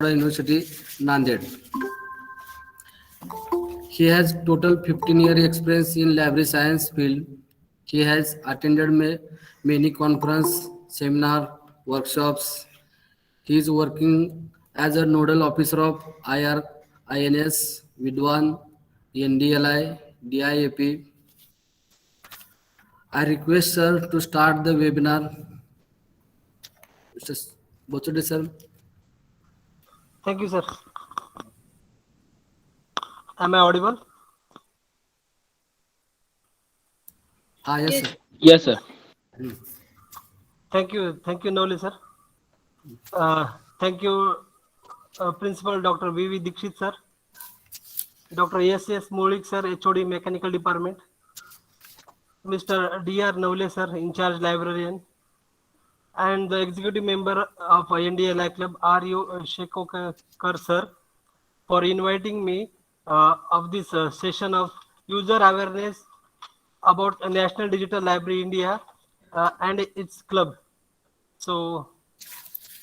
University, Nanded. He has total 15-year experience in library science field. He has attended many conference, seminar, workshops. He is working as a nodal officer of IRINS, Vidwan, Ndli, DIAP. I request sir to start the webinar. Mr. Bachute sir. Thank you, sir. Am I audible? Yes sir. Yes, sir. Thank you, Navale, sir. Thank you, Principal Dr. V.V. Dikshit, sir. Dr. S.S. Moulik, sir, HOD Mechanical Department. Mr. D.R. Navale, sir, in charge librarian. And the executive member of NDLI Club, R.U. Shekokar, sir, for inviting me of this session of user awareness about National Digital Library India and its club. So,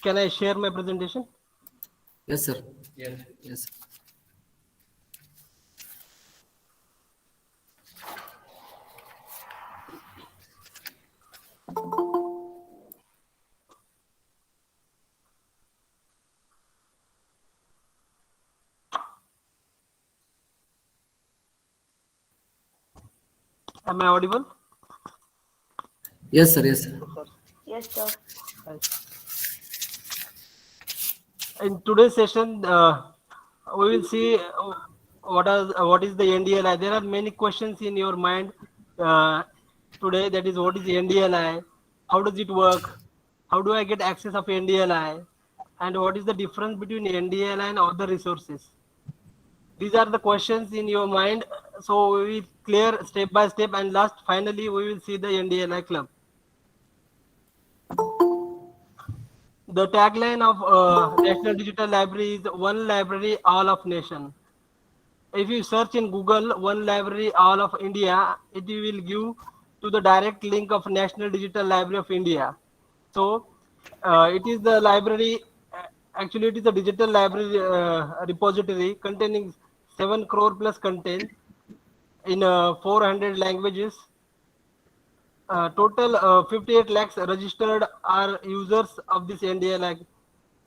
can I share my presentation? Yes sir. Yes. Am I audible? Yes sir. Yes sir. Yes, sir. In today's session, we will see what is the NDLI. There are many questions in your mind today. That is, what is NDLI? How does it work? How do I get access of NDLI? And what is the difference between NDLI and other resources? These are the questions in your mind. So we will clear step by step, and finally we will see the NDLI club. The tagline of National Digital Library is "One Library, All of Nation." If you search in Google "One Library, All of India," it will give to the direct link of National Digital Library of India. So it is the library. Actually, it is a digital library repository containing 7 crore plus content in 400 languages. Total 58 lakhs registered are users of this NDLI,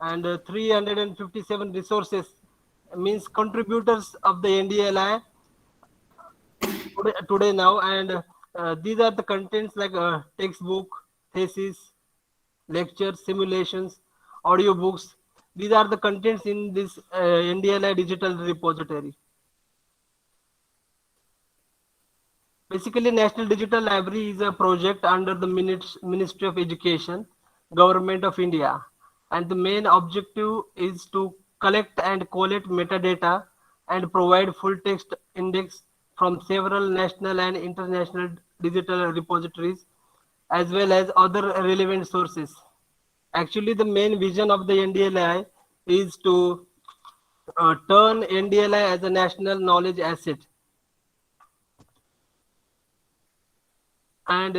and 357 resources means contributors of the NDLI today now. And these are the contents like textbook, thesis, lectures, simulations, audiobooks. These are the contents in this NDLI digital repository. Basically, National Digital Library is a project under the Ministry of Education, Government of India. And the main objective is to collect and collate metadata and provide full text index from several national and international digital repositories, as well as other relevant sources. Actually, the main vision of the NDLI is to turn NDLI as a national knowledge asset, and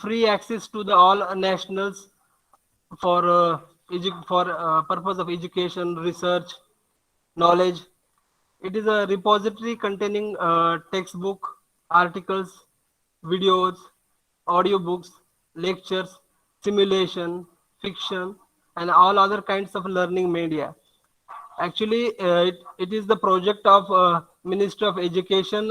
free access to the all nationals for purpose of education, research, knowledge. It is a repository containing textbook, articles, videos, audiobooks, lectures, simulation, fiction, and all other kinds of learning media. Actually, it is the project of Ministry of Education,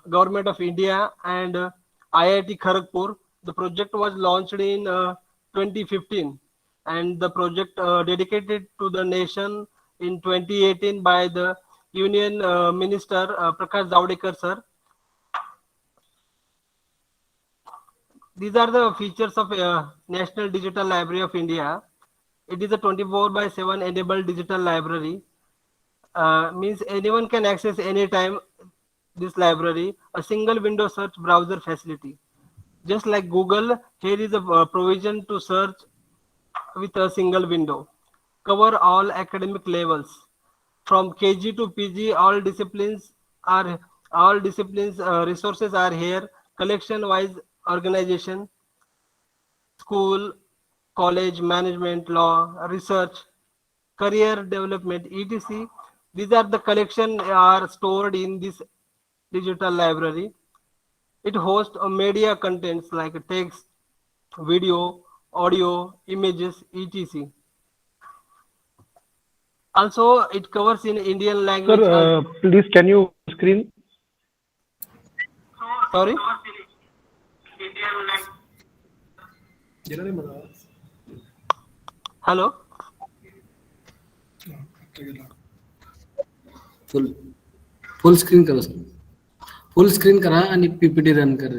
Government of India, and IIT Kharagpur. The project was launched in 2015, and the project dedicated to the nation in 2018 by the Union Minister Prakash Javadekar, sir. These are the features of National Digital Library of India. It is a 24/7 enabled digital library. Means anyone can access anytime this library. A single window search browser facility. Just like Google, here is a provision to search with a single window. Cover all academic levels. From KG to PG, all disciplines resources are here. Collection wise organization, school, college, management, law, research, career development, etc. These are the collection are stored in this digital library. It hosts media contents like text, video, audio, images, etc. Also, it covers in Indian Sir, language as please can you screen? sorry. Hello. Full full screen करा sir. Full screen करा आणि PPT run कर.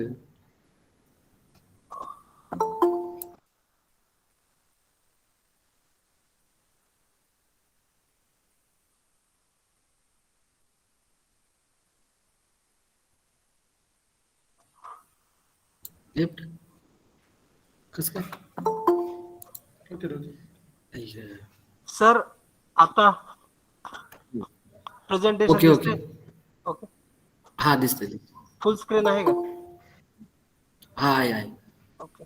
Left कस काय sir आता presentation okay okay. दिसते. Okay. हा दिसतंय. Full screen आहे का? हा आहे. Okay.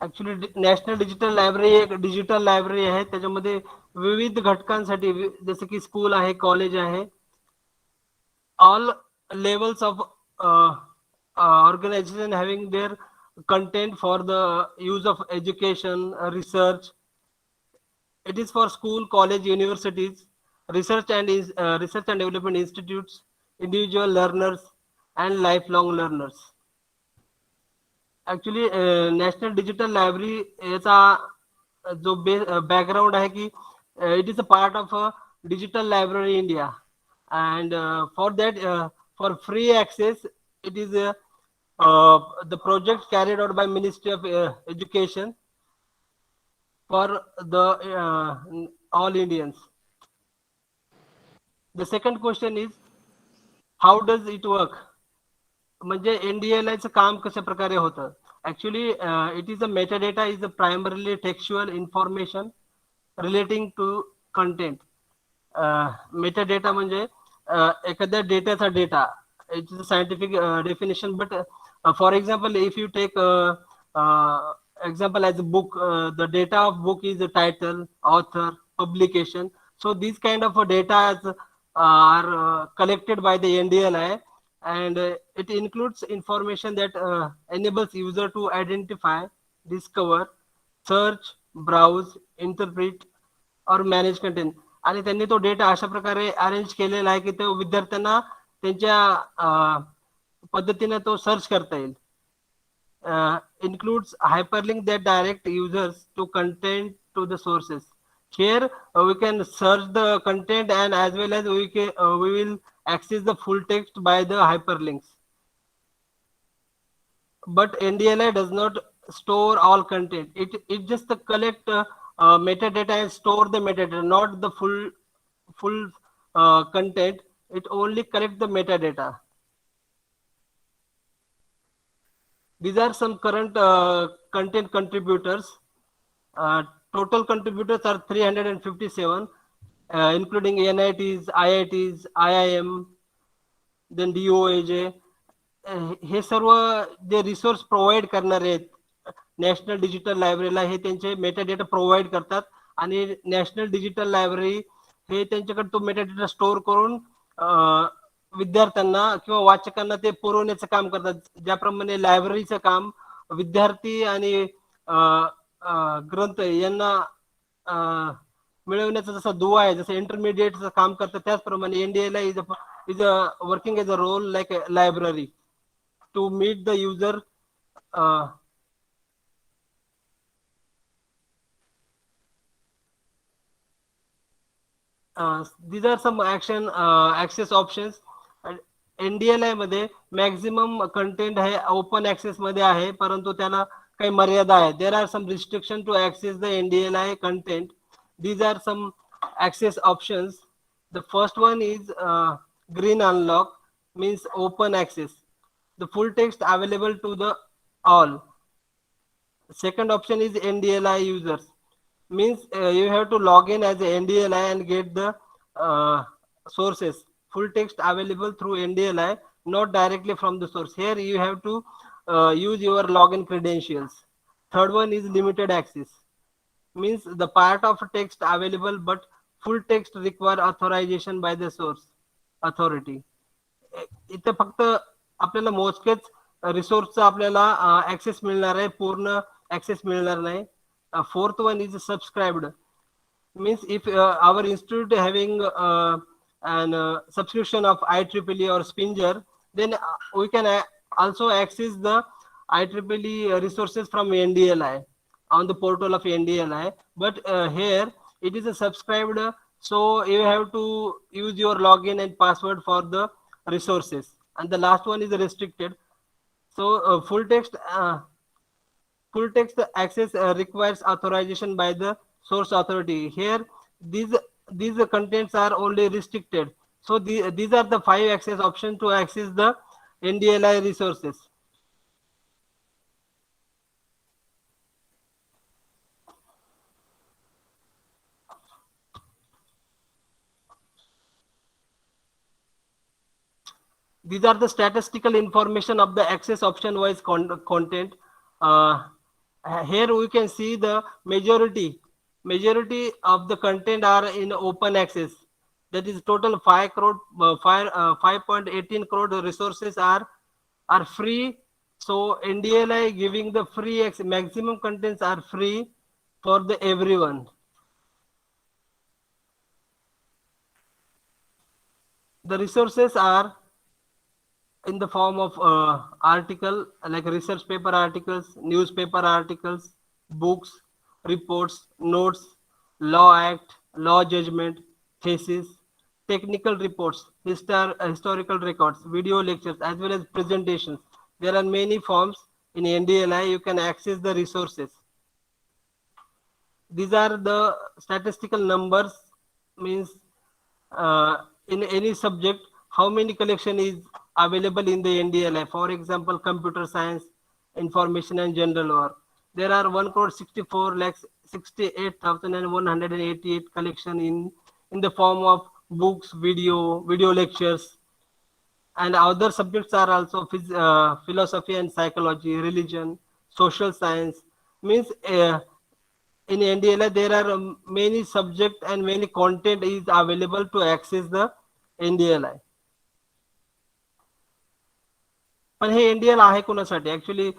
Actually national digital library एक डिजिटल लायब्ररी आहे. त्याच्यामध्ये विविध घटकांसाठी जसं की स्कूल आहे, कॉलेज आहे, all levels of organization having their content for the use of education, research. It is for school, college, universities, research and development institutes, individual learners, and lifelong learners. Actually national digital library याचा जो background आहे की it is a part of digital library India and for that for free access it is the project carried out by Ministry of Education for the all Indians. The second question is, how does it work? म्हणजे NDLI चं काम कशा प्रकारे होतं? Actually, it is a metadata is a primarily textual information relating to content. Metadata म्हणजे एखाद्या डेटाचा data. It is a scientific definition, but for example, if you take example as a book, the data of book is the title, author, publication. So these kind of data are collected by the NDLI, and it includes information that enables user to identify, discover, search, browse, interpret, or manage content. आणि त्यांनी तो data अशा प्रकारे arrange केलेला आहे की तो विद्यार्थ्यांना त्यांच्या पद्धतीने तो सर्च करता येईल. Includes hyperlink that direct users to content to the sources. Here we can search the content, and as well as we will access the full text by the hyperlinks. But NDLI does not store all content. It just collect metadata and store the metadata, not the full content. It only collect the metadata. These are some current content contributors. Total contributors are 357, including NITs, IITs, IIM, then DOAJ. Hey serve J resource provide करणारे आहेत national digital लायब्ररीला, हे त्यांचे metadata provide करतात आणि national digital library हे त्यांच्याकडे तो metadata store करून विद्यार्थ्यांना किंवा वाचकांना ते पुरवण्याचं काम करतात. ज्याप्रमाणे लायब्ररीचं काम विद्यार्थी आणि ग्रंथ यांना मिळवण्याचा जसा दुवा आहे, जसं इंटरमिडिएटचं काम करतात, त्याचप्रमाणे NDLI is working as a role like a library to meet the user these are some access options. NDLI मध्ये मॅक्झिमम कंटेंट आहे ओपन ऍक्सेस मध्ये आहे, परंतु त्याला काही मर्यादा आहे. There are some restriction to access the NDLI content. These are some access options. The first one is green unlock, means open access. The full text available to the all. Second option is NDLI users, means you have to log in as a NDLI and get the sources. Full text available through NDLI, not directly from the source. Here you have to use your login credentials. Third one is limited access, means the part of text available but full text require authorization by the source authority. इथे फक्त आपल्याला मोजकेच रिसोर्सचा आपल्याला access मिळणार आहे, पूर्ण access मिळणार नाही. Fourth one is subscribed, means if our institute having an subscription of IEEE or Spinger, then we can also access the IEEE resources from NDLI on the portal of NDLI. But here it is a subscribed, so you have to use your login and password for the resources. And the last one is restricted. So full text access requires authorization by the source authority. Here these contents are only restricted. So these are the 5 access options to access the NDLI resources. These are the statistical information of the access option wise content. Here we can see the majority of the content are in open access. That is total 5.18 crore resources are free. So NDLI giving the free maximum contents are free for the everyone. The resources are in the form of article, like research paper articles, newspaper articles, books, reports, notes, law act, law judgment, thesis, technical reports, historical records, video lectures, as well as presentations. There are many forms in NDLI. You can access the resources. These are the statistical numbers, means in any subject how many collection is available in the NDLI. For example, computer science, information and general work. There are 1,64,68,188 collection in the form of books, video lectures, and other subjects are also philosophy and psychology, religion, social science. Means in NDLI there are many subject and many content is available to access the NDLI. पण हे NDL आहे कोणासाठी? Actually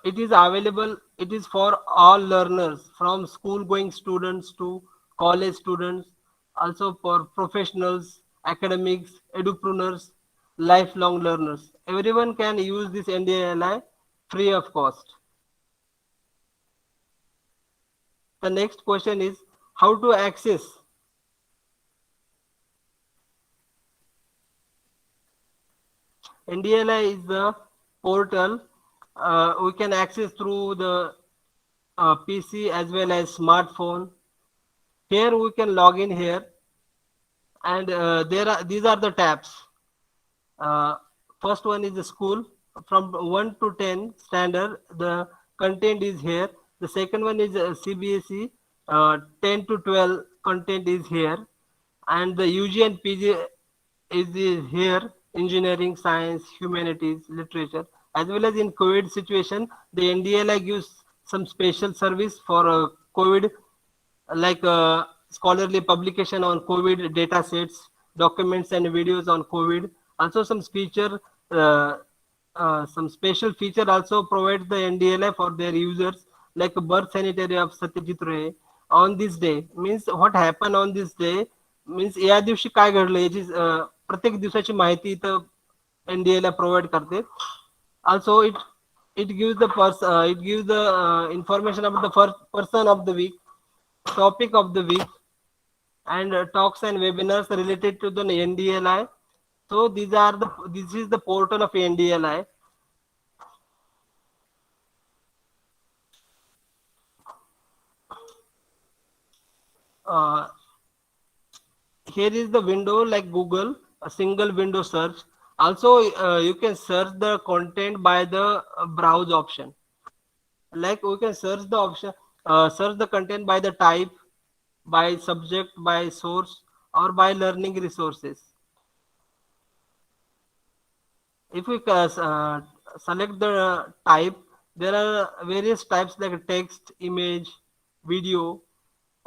it is available, it is for all learners, from school going students to college students, also for professionals, academics, edupreneurs, lifelong learners. Everyone can use this NDLI free of cost. The next question is how to access. NDLI is the portal we can access through the PC as well as smartphone. Here we can log in here, and these are the tabs. First one is the school. From 1 to 10 standard, the content is here. The second one is CBSE, 10 to 12 content is here, and the UG and PG is here. Engineering, science, humanities, literature. As well as in COVID situation, the NDLI gives some special service for COVID, like scholarly publication on COVID data sets, documents and videos on COVID. Also some some special feature also provides the NDLI for their users, like birth sanitary of Satyajit Ray on this day. Means what happened on this day, means या दिवशी काय घडलं याची प्रत्येक दिवसाची माहिती इथं NDLI provide करते. Also it gives the information about the first person of the week, topic of the week, and talks and webinars related to the NDLI. So this is the portal of NDLI. Here is the window like Google, a single window search. Also you can search the content by the browse option. Like we can search the option, search the content by the type, by subject, by source, or by learning resources. If we select the type, there are various types like text, image, video,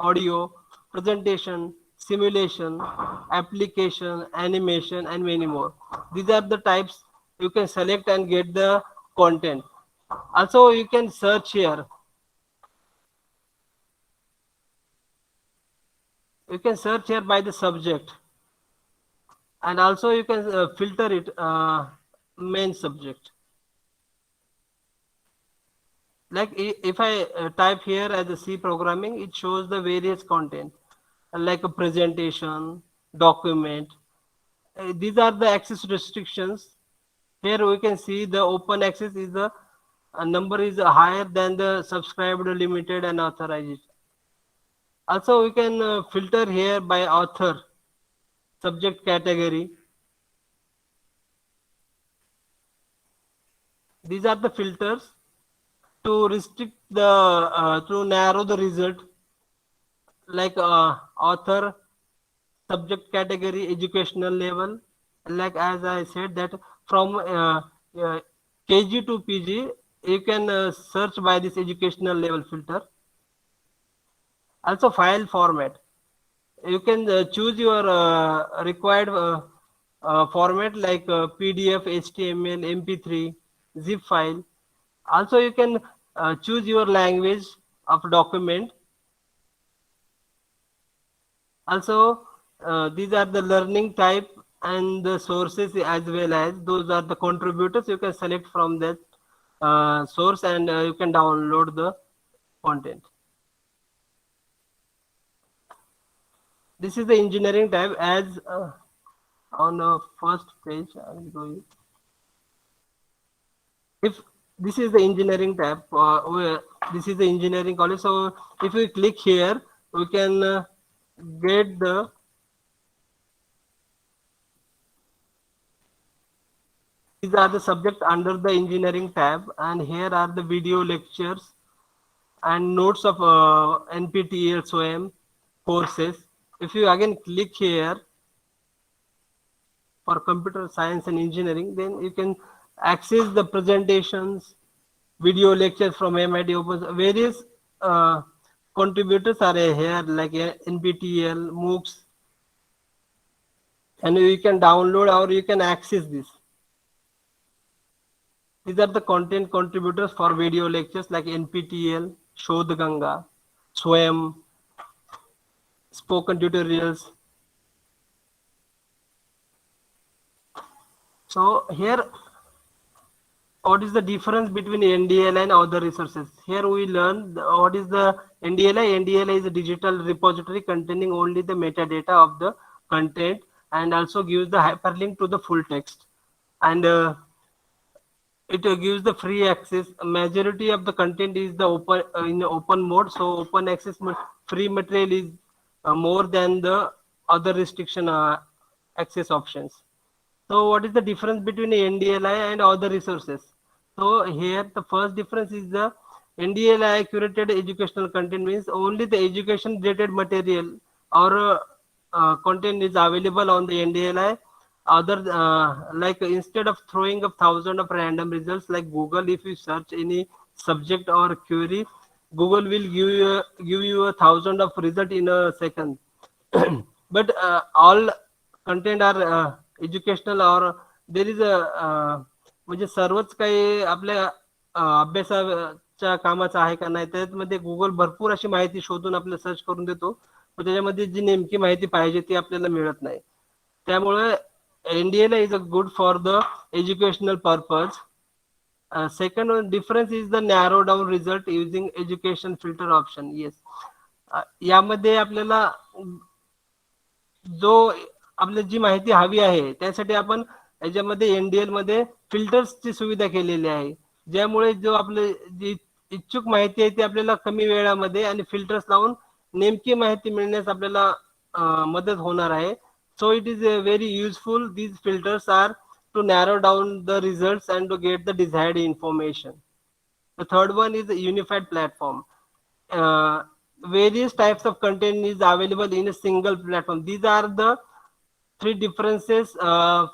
audio, presentation, simulation, application, animation, and many more. These are the types you can select and get the content. Also, you can search here. You can search here by the subject, and also you can filter it main subject. Like if I type here as a C programming, it shows the various content like a presentation, document. These are the access restrictions. Here we can see the open access is the number is higher than the subscribed, limited, and authorized. Also, we can filter here by author, subject category. These are the filters to restrict the to narrow the result, like author, subject category, educational level. Like as I said that from KG to PG, you can search by this educational level filter. Also file format. You can choose your required format like PDF, HTML, MP3, zip file. Also you can choose your language of document. Also these are the learning type and the sources, as well as those are the contributors. You can select from that source, and you can download the content. This is the engineering tab. As on the first page, I will go you. If this is the engineering tab, this is the engineering college. So if we click here, we can get the these are the subject under the engineering tab, and here are the video lectures and notes of NPTEL SWAYAM courses. If you again click here for computer science and engineering, then you can access the presentations, video lectures from MIT Open. Various contributors are here like NPTEL, MOOCs, and you can download or you can access this. These are the content contributors for video lectures like NPTEL, Shodh Ganga, SWAYAM, spoken tutorials. So here, what is the difference between NDL and other resources? Here we learn what is the NDLI. NDLI is a digital repository containing only the metadata of the content and also gives the hyperlink to the full text. And it gives the free access. Majority of the content is the open in the open mode. So open access free material is more than the other restriction access options. So what is the difference between the NDLI and other resources? So here the first difference is the NDLI curated educational content means only the education related material or content is available on the NDLI. Other like instead of throwing up thousands of random results like Google, if you search any subject or query, Google will give you a thousand of result in a second. But all content are educational और there is म्हणजे सर्वच काही आपल्या अभ्यासाच्या कामाचं आहे का नाही, त्यामध्ये गुगल भरपूर अशी माहिती शोधून आपल्याला सर्च करून देतो, पण त्याच्यामध्ये जी नेमकी माहिती पाहिजे ती आपल्याला मिळत नाही. त्यामुळे NDL is a good for the educational purpose. Second one difference is the narrow down result using education filter option. Yes, यामध्ये आपल्याला जो आपल्याला जी माहिती हवी आहे त्यासाठी आपण याच्यामध्ये NDL मध्ये फिल्टर्सची सुविधा केलेली आहे, ज्यामुळे जो आपले जी इच्छुक माहिती आहे ती आपल्याला कमी वेळामध्ये आणि फिल्टर्स लावून नेमकी माहिती मिळण्यास आपल्याला मदत होणार आहे. So it is very useful. These filters are to narrow down the results and to get the desired information. The third one is a unified platform. Various types of content is available in a single platform. These are the three differences from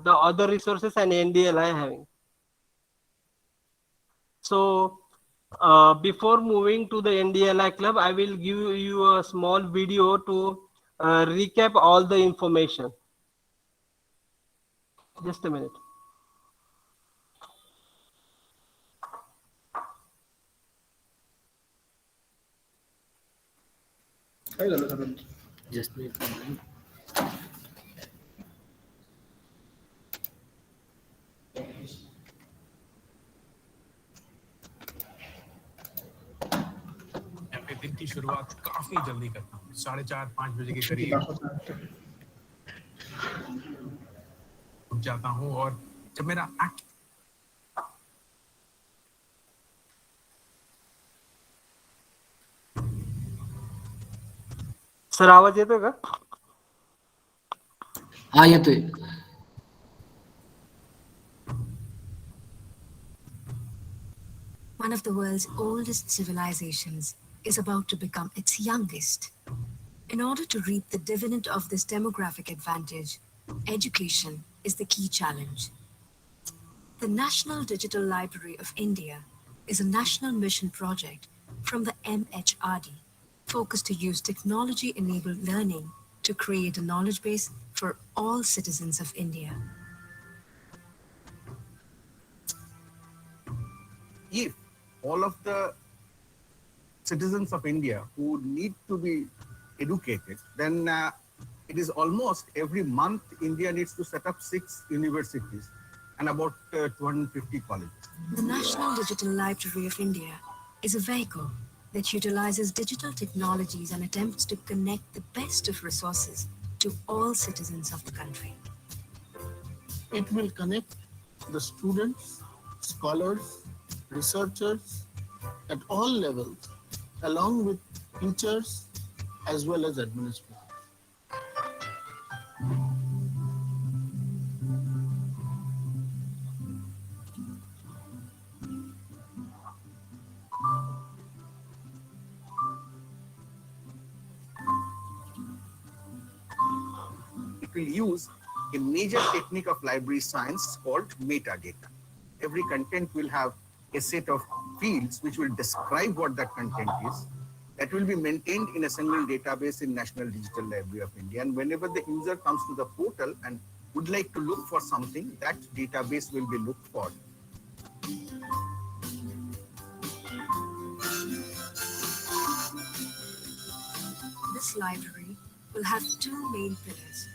the other resources and NDL I having. So Before moving to the NDLI club, I will give you a small video to recap all the information. Just a minute. Just wait for a minute. मैं अपने दिन की शुरुआत काफी जल्दी करता हूँ 4:30-5 बजे के करीब उठ जाता हूँ और जब मेरा सर आवाज येतोय का? हाँ येतोय. One of the world's oldest civilizations is about to become its youngest. In order to reap the dividend of this demographic advantage, education is the key challenge. The National Digital Library of India is a national mission project from the MHRD, focused to use technology-enabled learning to create a knowledge base for all citizens of India. if all of the citizens of India who need to be educated, then it is almost every month India needs to set up 6 universities and about 250 colleges. The National Digital Library of India is a vehicle that utilizes digital technologies and attempts to connect the best of resources to all citizens of the country. It will connect the students, scholars, researchers at all levels, along with teachers as well as administrators. It will use a major technique of library science called metadata. Every content will have a set of fields which will describe what that content is. That will be maintained in a single database in National Digital Library of India. And whenever the user comes to the portal and would like to look for something, that database will be looked for. This library will have two main pillars.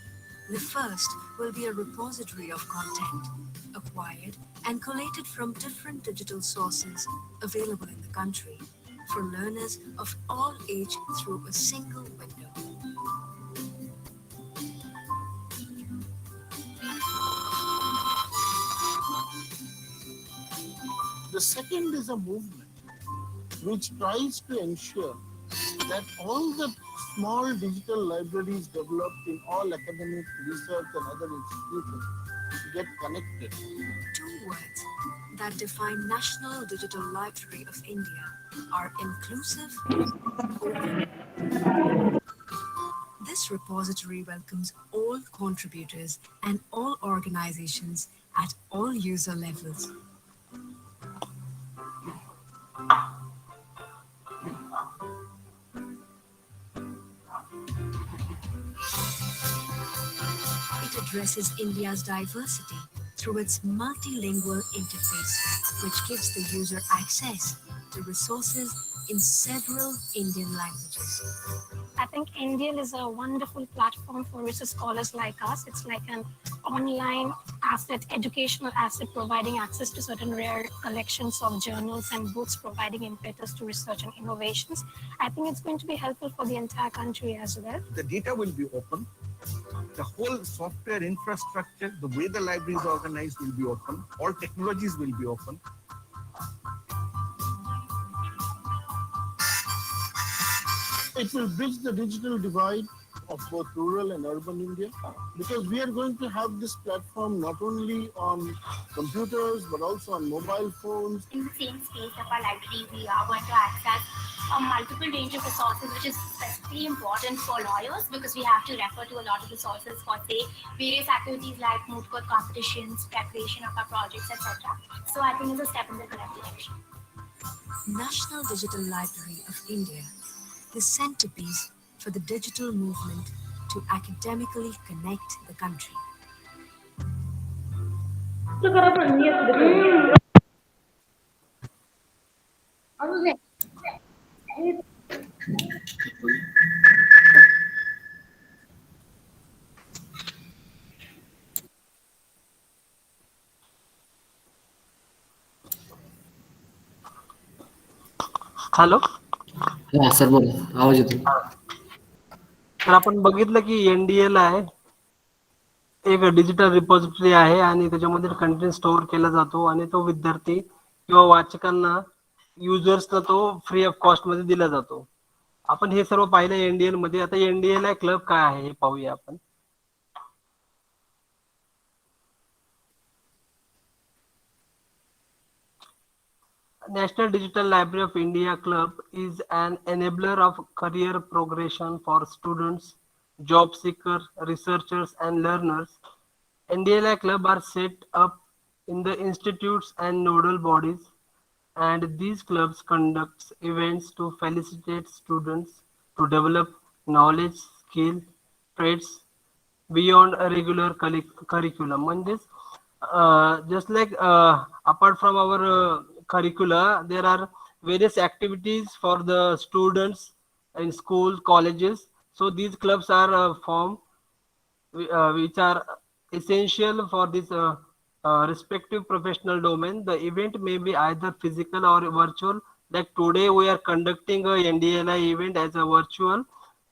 The first will be a repository of content acquired and collated from different digital sources available in the country for learners of all age through a single window. The second is a movement which tries to ensure that all the small digital libraries developed in all academic, research and other institutions get connected. Two words that define National Digital Library of India are inclusive and open. This repository welcomes all contributors and all organizations at all user levels. It addresses India's diversity through its multilingual interface, which gives the user access to resources in several Indian languages. I think Ndl is a wonderful platform for research scholars like us. It's like an online asset, educational asset, providing access to certain rare collections of journals and books, providing impetus to research and innovations. I think it's going to be helpful for the entire country as well. The data will be open. The whole software infrastructure, the way the library is organized will be open. All technologies will be open. It will bridge the digital divide of both rural and urban India, because we are going to have this platform not only on computers but also on mobile phones. In the same space of our library, we are going to access a multiple range of resources, which is especially important for lawyers because we have to refer to a lot of resources for, say, various activities like moot court competitions, preparation of our projects, etc. So I think it's a step in the correct direction. National Digital Library of India, the centerpiece for the digital movement to academically connect the country. Hello. हा sir बोला, आवाज येतो. तर आपण बघितलं की NDL आहे एक डिजिटल रिपॉझिटरी आहे आणि त्याच्यामध्ये कंटेंट स्टोअर केला जातो आणि तो विद्यार्थी किंवा वाचकांना युजर्सला तो फ्री ऑफ कॉस्ट मध्ये दिला जातो. आपण हे सर्व पाहिलं एनडीएल मध्ये. आता एनडीएल क्लब काय आहे हे पाहूया आपण. National Digital Library of India Club is an enabler of career progression for students, job seekers, researchers, and learners. NDLI Club are set up in the institutes and nodal bodies, and these clubs conduct events to facilitate students to develop knowledge, skill, traits beyond a regular curriculum. म्हणजेच just like apart from our curricula, there are various activities for the students in schools, colleges. So these clubs are formed which are essential for this respective professional domain. The event may be either physical or virtual. Like today, we are conducting a NDLI event as a virtual.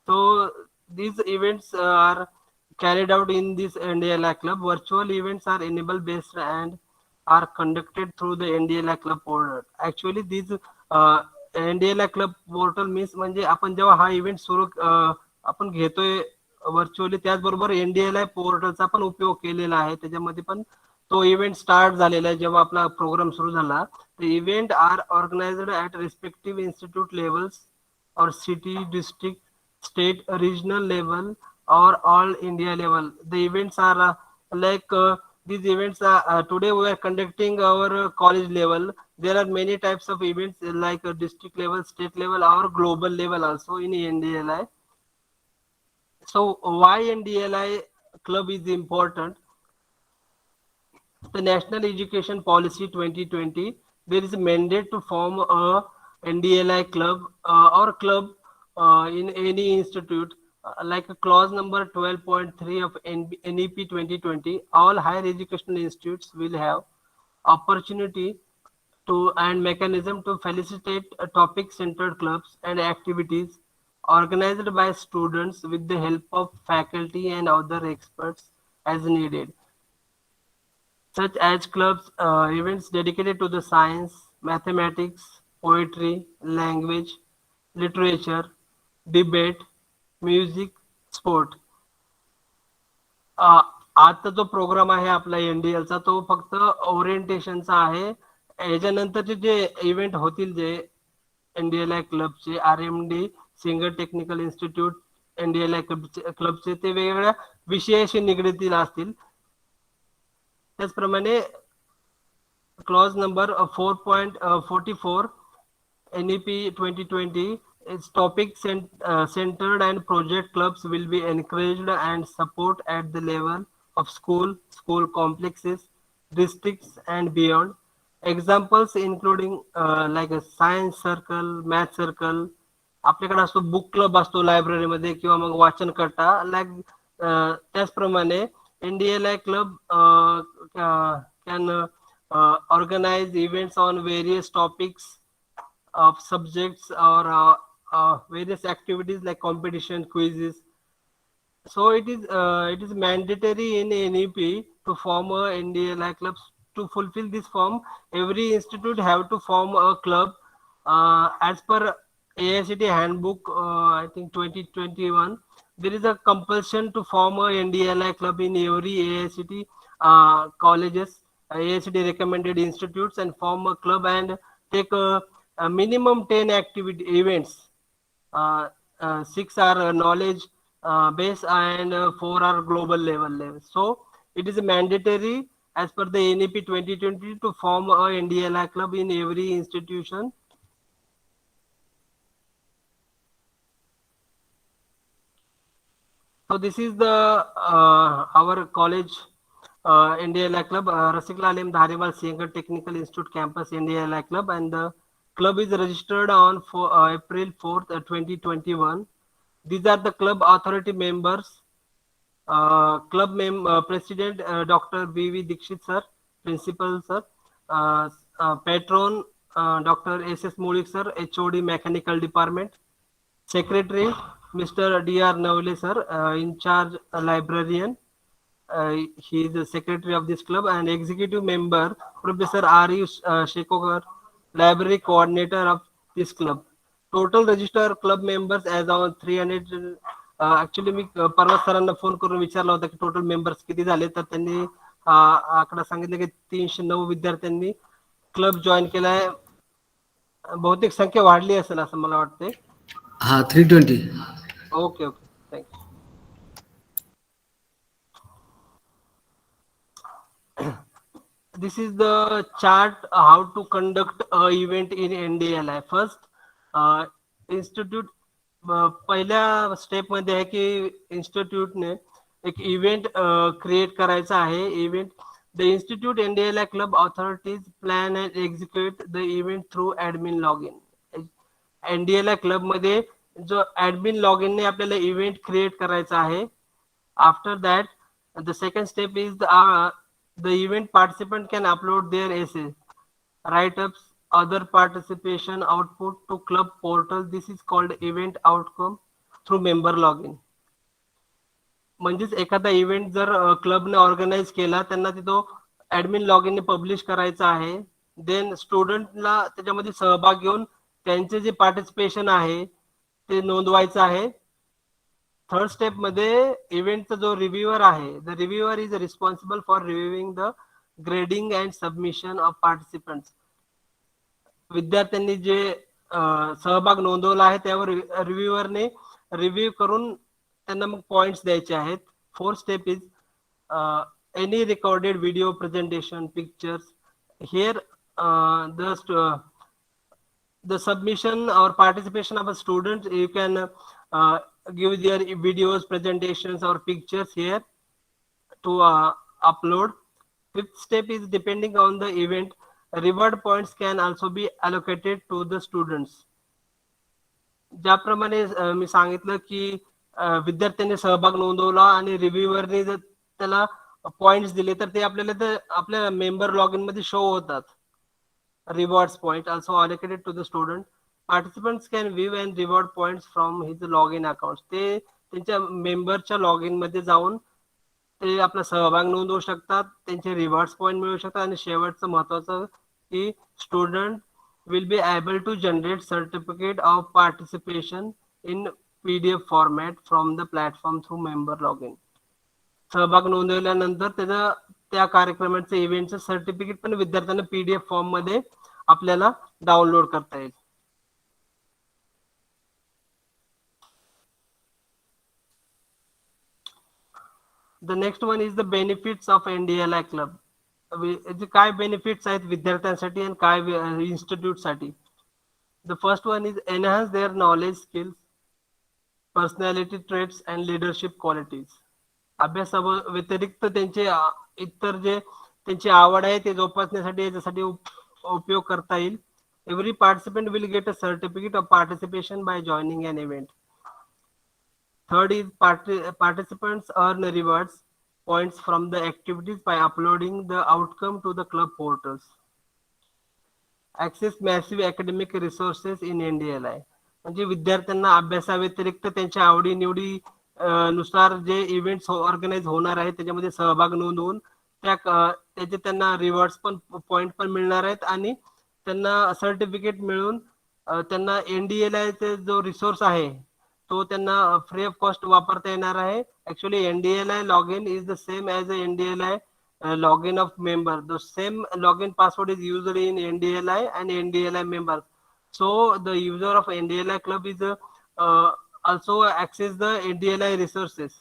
So these events are carried out in this NDLI club. Virtual events are enable based and are conducted through the NDLI club portal. Actually, these NDLI club portal means म्हणजे आपण जेव्हा हा event सुरू आपण घेतोय virtually, त्याचबरोबर एनडीएलआय पोर्टलचा पण उपयोग केलेला आहे. त्याच्यामध्ये पण तो इव्हेंट स्टार्ट झालेला आहे. जेव्हा आपला प्रोग्राम सुरू झाला, the event are organised at respective institute levels or city, district, state, regional level, or all India level. The events are these events are today we are conducting our college level. There are many types of events like district level, state level, or global level also in NDLI. So why NDLI club is important? The National Education Policy 2020, there is a mandate to form a NDLI club or club in any institute. Like a clause number 12.3 of NEP 2020, all higher educational institutes will have opportunity to and mechanism to facilitate topic-centered clubs and activities organized by students with the help of faculty and other experts as needed, such as clubs, events dedicated to the science, mathematics, poetry, language, literature, debate, music, sport. आता जो programme आहे आपला एनडीएलचा तो फक्त ओरिएंटेशनचा आहे. याच्यानंतरचे जे event होतील जे एनडीएलआय क्लबचे, RMD सिंगड technical institute एनडीएलआय क्लबचे, ते वेगवेगळ्या विषयाशी निगडीतील असतील. त्याचप्रमाणे clause number 4.44 NEP 2020 is topic centered and project clubs will be encouraged and support at the level of school complexes, districts and beyond. Examples including like a science circle, math circle, आपल्याकडे असतो book club असतो लायब्ररीमध्ये किंवा मग वाचन कट्टा. Like त्याचप्रमाणे NDLI club can organize events on various topics of subjects or various activities like competition, quizzes. So it is mandatory in NEP to form a NDLI clubs. To fulfill this form, every institute have to form a club as per AICT handbook. I think 2021. There is a compulsion to form a NDLI club in every AICT colleges, AICT recommended institutes, and form a club and take a minimum 10 activity events. 6 are knowledge base and 4 are global level. So it is mandatory as per the NEP 2020 to form a NDLI club in every institution. So this is the our college NDLI club, Rasiklal M Dhariwal Sinhgad Technical Institute Campus NDLI club, and the club is registered on April 4th, 2021. These are the club authority members. President Dr. B.V. Dixit sir, Principal sir, Patron Dr. S.S. Mulik sir, HOD Mechanical Department, Secretary Mr. D.R. Navale sir, in charge librarian. He is the secretary of this club, and executive member Professor R.E. Shekokar, library coordinator of this club. Total registered club members as on 300. Actually मी परवा सरांना phone करून विचारला होता की total members किती झाले, तर त्यांनी आकडा सांगितलं की 309 विद्यार्थ्यांनी क्लब जॉईन केलाय. बहुतेक संख्या वाढली असेल असं मला वाटते. हा 320. Okay okay, thank you. This is the chart how to conduct a event in NDLI. First, institute पहिल्या स्टेप मध्ये आहे की इन्स्टिट्यूटने एक इव्हेंट क्रिएट करायचा आहे. Event the institute NDLI club authorities plan and execute the event through admin log in. NDLI club मध्ये जो admin log in ने आपल्याला इव्हेंट क्रिएट करायचा आहे. After that the second step is the event participant can upload their essays, write-ups, other participation output to club portal. This is called event outcome through member login. म्हणजेच एखादा event जर क्लबने organise केला, त्यांना तिथं admin log in publish करायचा आहे. Then स्टुडंटला त्याच्यामध्ये सहभाग घेऊन त्यांचे जे पार्टिसिपेशन आहे ते नोंदवायचं आहे. थर्ड स्टेप मध्ये इव्हेंटचा जो रिव्ह्यूअर आहे, the reviewer is responsible for reviewing the grading and submission of participants. विद्यार्थ्यांनी जे सहभाग नोंदवला आहे त्यावर रिव्ह्यूअरने रिव्ह्यू करून त्यांना मग पॉइंट्स द्यायचे आहेत. Fourth step is any recorded video presentation pictures here the submission or participation of a student, you can give their videos, presentations or pictures here to upload. Fifth step is depending on the event, reward points can also be allocated to the students. ज्याप्रमाणे मी सांगितलं की विद्यार्थ्यांनी सहभाग नोंदवला आणि रिव्ह्यूअरने जर त्याला points दिले तर ते आपल्या मेंबर लॉग इन मध्ये शो होतात. Rewards point also allocated to the student. Participants can view and reward points from his login accounts. ते त्यांच्या मेंबरच्या लॉग इन मध्ये जाऊन ते आपला सहभाग नोंदवू शकतात, त्यांचे रिवॉर्ड्स पॉइंट मिळवू शकतात. आणि शेवटचं महत्वाचं की student will be able to generate certificate of participation in PDF format from the platform through member login. सहभाग नोंदवल्यानंतर त्याचा त्या कार्यक्रमाचं इव्हेंटचं सर्टिफिकेट पण विद्यार्थ्यांना PDF फॉर्म मध्ये आपल्याला डाउनलोड करता येईल. The next one is the benefits of NDLI club. काय बेनिफिट्स आहेत विद्यार्थ्यांसाठी आणि काय इन्स्टिट्यूट साठी. The first one is enhance their knowledge skills, personality traits and leadership qualities. अभ्यासा व्यतिरिक्त त्यांचे इतर जे त्यांची आवड आहे ते जोपासण्यासाठी याच्यासाठी उपयोग करता येईल. Every participant will get a certificate of participation by joining an event. Third is participants earn rewards points from the activities by uploading the outcome to the club portals. Access massive academic resources in NDLI. म्हणजे विद्यार्थ्यांना अभ्यासाव्यतिरिक्त त्यांच्या आवडीनिवडी नुसार जे events organise होणार आहेत त्याच्यामध्ये सहभाग नोंदवून त्याचे त्यांना रिवॉर्ड्स पण पॉइंट पण मिळणार आहेत आणि त्यांना सर्टिफिकेट मिळून त्यांना NDLI चे जो रिसोर्स आहे तो त्यांना फ्री ऑफ कॉस्ट वापरता येणार आहे. Actually NDLI login is the same as a NDLI login of member. The same login password is used in NDLI and NDLI members. So the user of NDLI club is also access the NDLI resources.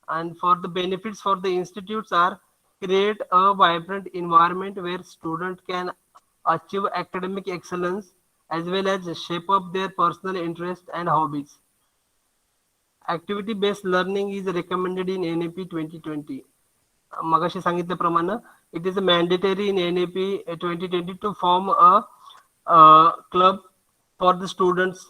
And for the benefits for the institutes are create a vibrant environment where students can achieve academic excellence as well as shape up their personal interests and hobbies. Activity based learning is recommended in NAP 2020. मगाशी सांगितल्याप्रमाणे it is mandatory in NAP 2020 to form a club for the students.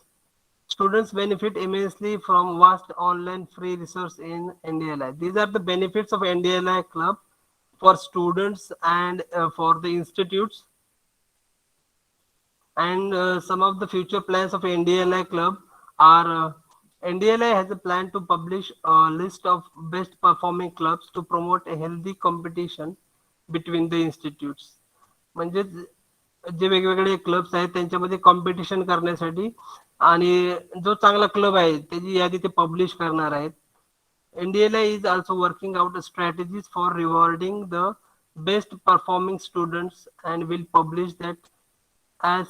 Students benefit immensely from vast online free resource in NDLI. These are the benefits of NDLI club for students and for the institutes. And some of the future plans of NDLI club are NDLI has a plan to publish a list of best performing clubs to promote a healthy competition between the institutes. म्हणजे जे वेगवेगळे clubs आहेत त्यांच्यामध्ये competition करण्यासाठी आणि जो चांगला club आहे त्याची यादी ते पब्लिश करणार आहेत. NDLI is also working out strategies for rewarding the best performing students and will publish that as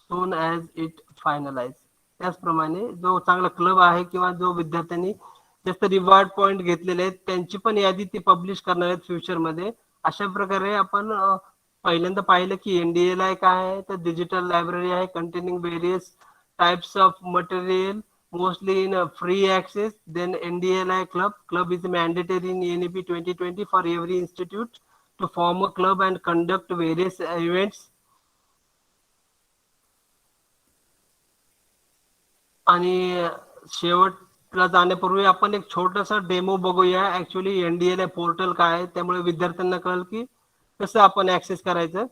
soon as it finalize. त्याचप्रमाणे जो चांगला क्लब आहे किंवा जो विद्यार्थ्यांनी जास्त रिवॉर्ड पॉइंट घेतलेले आहेत त्यांची पण यादी ते पब्लिश करणार आहेत फ्युचरमध्ये. अशा प्रकारे आपण पहिल्यांदा पाहिलं की NDLI काय आहे तर डिजिटल लायब्ररी आहे containing various types of material mostly in free access. Then NDLI club is mandatory in NAP 2020 for every institute to form a club and conduct various events. आणि शेवटला जाण्यापूर्वी आपण एक छोटासा डेमो बघूया. ऍक्च्युली NDLI पोर्टल काय आहे त्यामुळे विद्यार्थ्यांना कळेल की कसं आपण ऍक्सेस करायचं.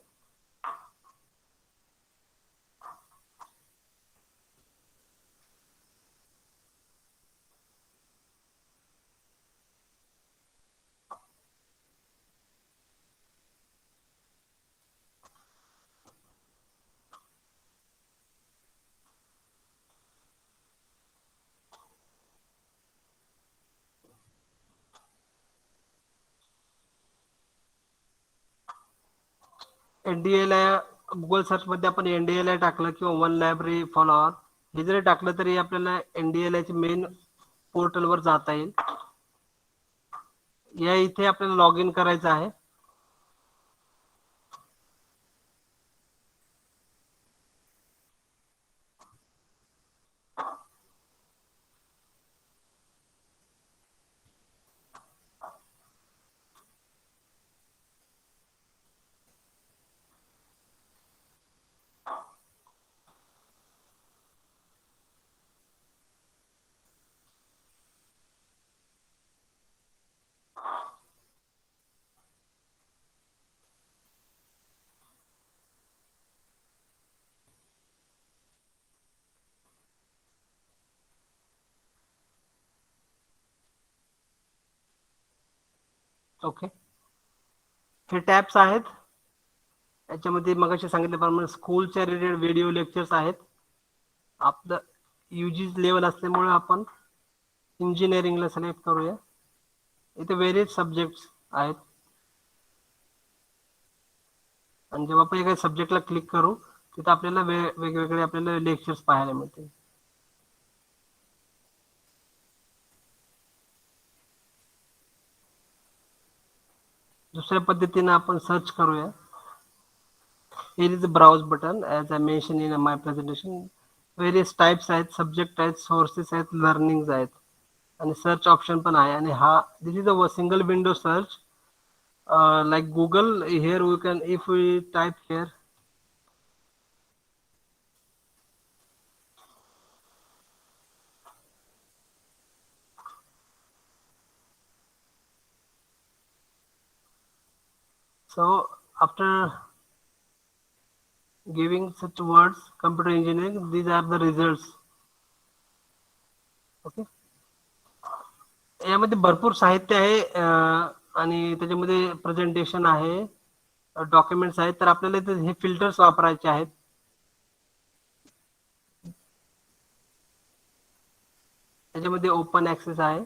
NDLI गुगल सर्च मध्ये आपण NDLI टाकलं किंवा वन लायब्ररी फॉर ऑल हे जरी टाकलं तरी आपल्याला NDLI चे मेन पोर्टल वर जाता येईल. या इथे आपल्याला लॉग इन करायचं आहे. ओके, हे टॅब्स आहेत. याच्यामध्ये मगाशी सांगितल्याप्रमाणे स्कूलच्या रिलेटेड व्हिडिओ लेक्चर्स आहेत. आपलं UG लेवल असल्यामुळे आपण इंजिनिअरिंगला सिलेक्ट करूया. इथे व्हेरियस सब्जेक्ट्स आहेत आणि जेव्हा आपण एका सब्जेक्टला क्लिक करू तिथे आपल्याला वेगवेगळे आपल्याला लेक्चर्स पाहायला मिळतील. दुसऱ्या पद्धतीने आपण सर्च करूया. Here is the browse button as I mentioned in my presentation. Various types आहेत, सब्जेक्ट आहेत, सोर्सेस आहेत, लर्निंग्स आहेत आणि सर्च ऑप्शन पण आहे. आणि हा this is a single window search like Google. Here we can, if we type here so after giving such words computer engineering, these are the results. Okay, यामध्ये भरपूर साहित्य आहे आणि त्याच्यामध्ये प्रेझेंटेशन आहे, डॉक्युमेंट्स आहेत. तर आपल्याला इथे हे फिल्टर्स वापरायचे आहेत. त्याच्यामध्ये ओपन ऍक्सेस आहे.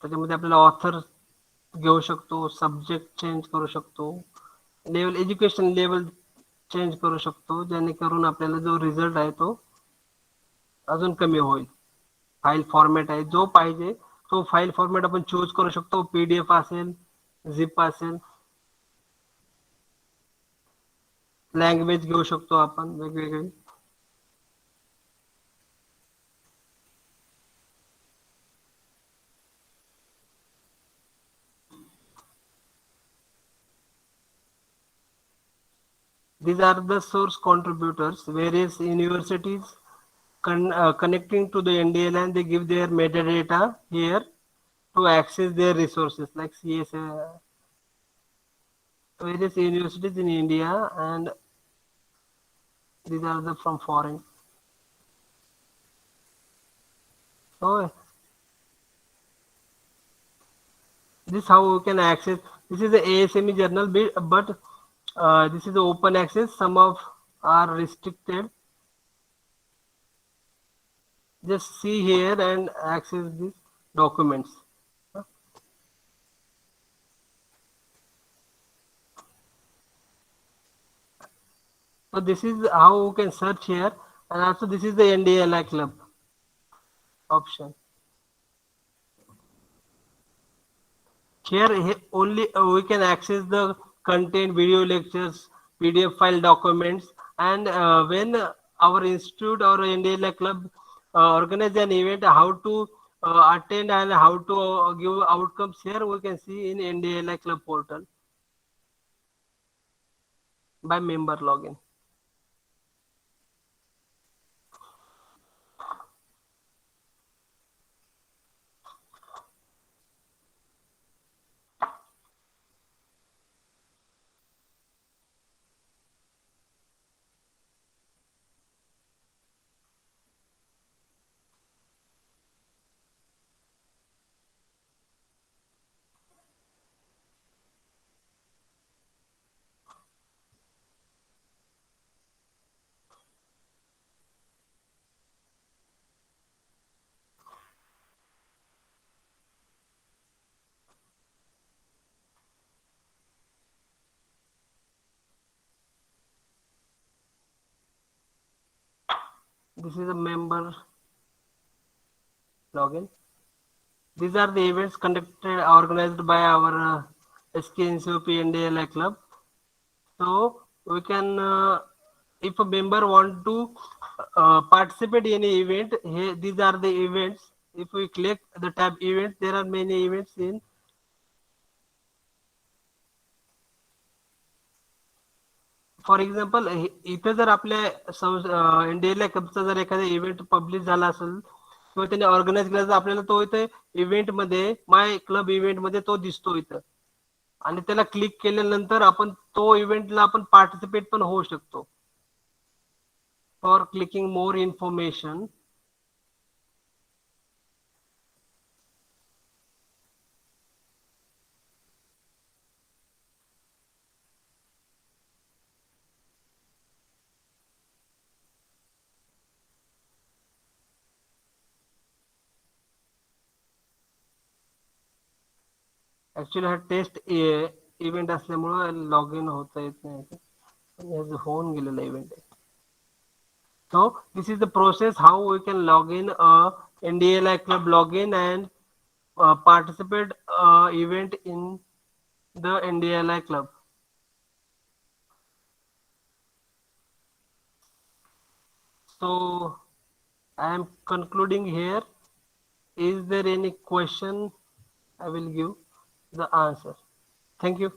त्याच्यामध्ये आपल्याला ऑथर घेऊ शकतो, सब्जेक्ट चेंज करू शकतो, लेवल एज्युकेशन लेवल चेंज करू शकतो, जेणेकरून आपल्याला जो रिझल्ट आहे तो अजून कमी होईल. फाईल फॉर्मॅट आहे, जो पाहिजे तो फाईल फॉर्मॅट आपण चूज करू शकतो. PDF असेल, झिप असेल, लँग्वेज घेऊ शकतो आपण वेगवेगळी. These are the source contributors. Various universities connecting to the NDL, and they give their metadata here to access their resources like CS, various universities in India, and these are the from foreign. So this how we can access. This is the ASME journal, but this is the open access. Some of are restricted. Just see here and access these documents. So this is how you can search here, and also this is the NDLI club option. Here only we can access the content, video lectures, PDF file documents, and when our institute or NDLI club organize an event, how to attend and how to give outcomes here we can see in NDLI club portal by member login. This is a member login. These are the events conducted organized by our SKNCOP NDLI club. So we can, if a member want to participate in any event, here these are the events. If we click the tab events, there are many events in. For example इथे जर आपल्या इंडियाला कपचा जर एखादा event publish झाला असेल किंवा त्याने ऑर्गनाईज केला तर आपल्याला तो इथे इव्हेंट मध्ये माय क्लब इव्हेंट मध्ये तो दिसतो इथं, आणि त्याला क्लिक केल्यानंतर आपण तो इव्हेंटला आपण पार्टिसिपेट पण होऊ शकतो. For clicking more information actually हा टेस्ट इव्हेंट असल्यामुळे लॉग इन होता येत नाही, होऊन गेलेला इव्हेंट आहे. So this is the process how we can log in NDLI club login and participate event in the NDLI club. So I am concluding here. Is there any question? I will give the answer. Thank you.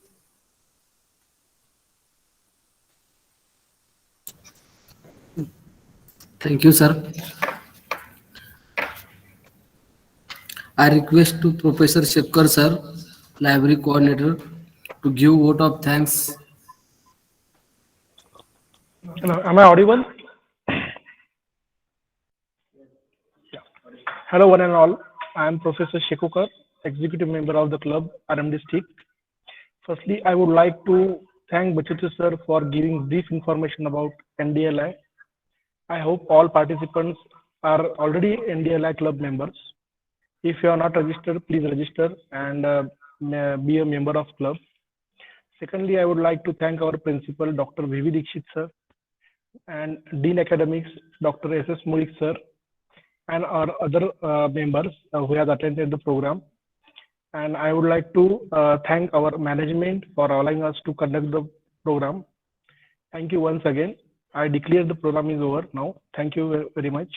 Thank you, sir. I request to Professor Shekhar, sir, library coordinator, to give vote of thanks. Am I audible? Yeah. Hello, one and all. I am Professor Shekhar, executive member of the club RMD stick. Firstly, I would like to thank Bachute sir for giving brief information about NDLI. I hope all participants are already NDLI club members. If you are not registered, please register and be a member of club. Secondly, I would like to thank our principal, Dr. V.V. Dikshit sir, and Dean Academics, Dr. S.S. Mulik sir, and our other members who have attended the program. And I would like to thank our management for allowing us to conduct the program. Thank you once again. I declare the program is over now. Thank you very much.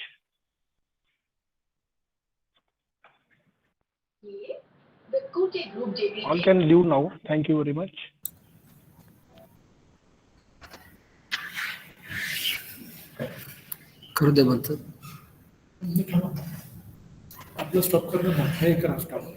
All can leave now. Thank you very much. करू दे बंद. आपलं stop करणं ना, हे करा stop.